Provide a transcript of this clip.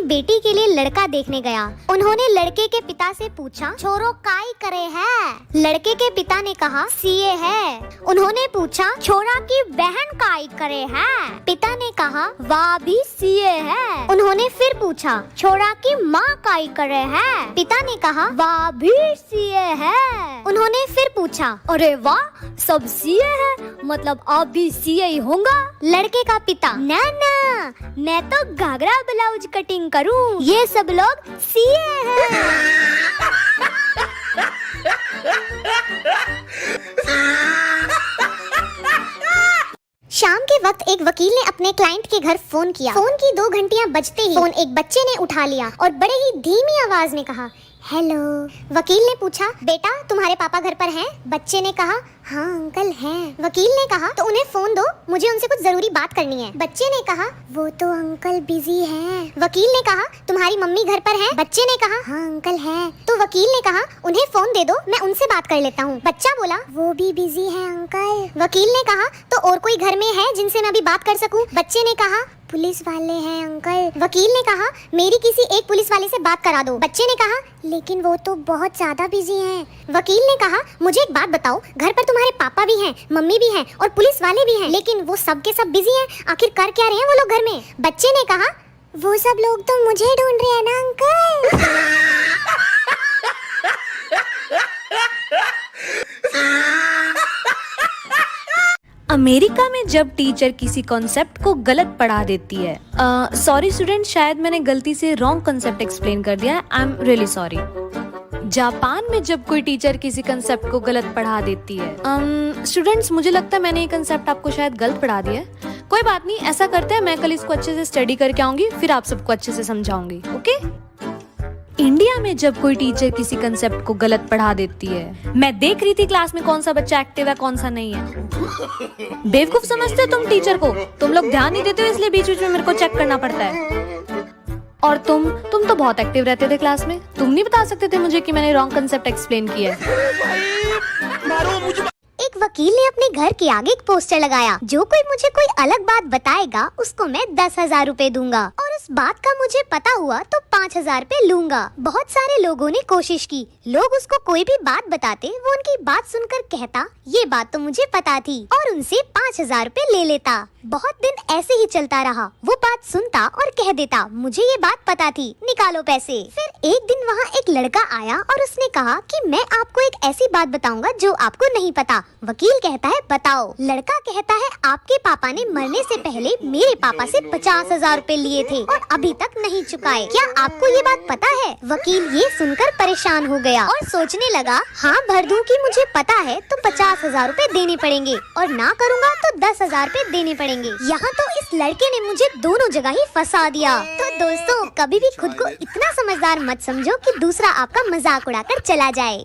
बेटी के लिए लड़का देखने गया। उन्होंने लड़के के पिता से पूछा, छोरो काई करे है? लड़के के पिता ने कहा, सीए है। उन्होंने पूछा, छोरा की बहन काई करे है? पिता ने कहा, वाह भी सीए है। उन्होंने फिर पूछा, छोरा की माँ काई करे है? पिता ने कहा, वाह भी सीए है। उन्होंने फिर पूछा, अरे वाह सब सीए है, मतलब आप भी सीए ही होंगे? लड़के का पिता, ना ना, मैं तो घाघरा ब्लाउज कटिंग करूं, ये सब लोग सीए हैं। शाम के वक्त एक वकील ने अपने क्लाइंट के घर फोन किया। फोन की 2 घंटियां बजते ही फोन एक बच्चे ने उठा लिया और बड़े ही धीमी आवाज में कहा, हेलो। वकील ने पूछा, बेटा तुम्हारे पापा घर पर हैं? बच्चे ने कहा, हाँ अंकल हैं। वकील ने कहा, तो उन्हें फोन दो, मुझे उनसे कुछ जरूरी बात करनी है। बच्चे ने कहा, वो तो अंकल बिजी हैं। वकील ने कहा, तुम्हारी मम्मी घर पर है? बच्चे ने कहा, हाँ अंकल है। तो वकील ने कहा, उन्हें फोन दे दो, मैं उनसे बात कर लेता हूँ। बच्चा बोला, वो भी बिजी है अंकल। वकील ने कहा, तो और कोई घर में है जिनसे मैं अभी बात कर सकूँ? बच्चे ने कहा, पुलिस वाले हैं अंकल। वकील ने कहा, मेरी किसी एक पुलिस वाले से बात करा दो। बच्चे ने कहा, लेकिन वो तो बहुत ज्यादा बिजी हैं। वकील ने कहा, मुझे एक बात बताओ, घर पर तुम्हारे पापा भी हैं, मम्मी भी हैं और पुलिस वाले भी हैं, लेकिन वो सब के सब बिजी हैं, आखिर कर क्या रहे हैं वो लोग घर में? बच्चे ने कहा, वो सब लोग तो मुझे ढूंढ रहे हैं ना अंकल। अमेरिका में जब टीचर किसी कॉन्सेप्ट को गलत पढ़ा देती है, सॉरी स्टूडेंट, शायद मैंने गलती से रॉन्ग कॉन्सेप्ट एक्सप्लेन कर दिया है, I am really sorry. Japan में जब कोई टीचर किसी कंसेप्ट को गलत पढ़ा देती है, स्टूडेंट्स मुझे लगता है मैंने ये कंसेप्ट आपको शायद गलत पढ़ा दिया है। कोई बात नहीं, ऐसा करते हैं, मैं कल इसको अच्छे से स्टडी करके आऊंगी, फिर आप सबको अच्छे से समझाऊंगी, ओके? इंडिया में जब कोई टीचर किसी कंसेप्ट को गलत पढ़ा देती है, मैं देख रही थी क्लास में कौन सा बच्चा एक्टिव है कौन सा नहीं है। बेवकूफ समझते हो तुम टीचर को? तुम लोग ध्यान नहीं देते हो, इसलिए बीच बीच में मेरे को चेक करना पड़ता है। और तुम तो बहुत एक्टिव रहते थे क्लास में, तुम नहीं बता सकते थे मुझे कि मैंने रॉन्ग कंसेप्ट एक्सप्लेन किया है। एक वकील ने अपने घर के आगे एक पोस्टर लगाया, जो कोई मुझे कोई अलग बात बताएगा उसको मैं 10,000 रुपए दूंगा, और उस बात का मुझे पता हुआ तो 5,000 रुपए लूंगा। बहुत सारे लोगों ने कोशिश की, लोग उसको कोई भी बात बताते, वो उनकी बात सुनकर कहता, ये बात तो मुझे पता थी, और उनसे 5,000 रुपए ले लेता। बहुत दिन ऐसे ही चलता रहा, वो बात सुनता और कह देता, मुझे ये बात पता थी, निकालो पैसे। फिर एक दिन वहाँ एक लड़का आया और उसने कहा कि मैं आपको एक ऐसी बात बताऊंगा जो आपको नहीं पता। वकील कहता है, बताओ। लड़का कहता है, आपके पापा ने मरने से पहले मेरे पापा से 50,000 रुपए लिए थे और अभी तक नहीं चुकाए, क्या आपको ये बात पता है? वकील ये सुनकर परेशान हो गया और सोचने लगा, हाँ भर दूं कि मुझे पता है तो 50,000 रुपए देने पड़ेंगे, और ना करूँगा तो 10,000 रुपए देने पड़ेंगे। यहाँ तो इस लड़के ने मुझे दोनों जगह ही फंसा दिया। तो दोस्तों, कभी भी खुद को इतना समझदार मत समझो कि दूसरा आपका मजाक उड़ाकर चला जाए।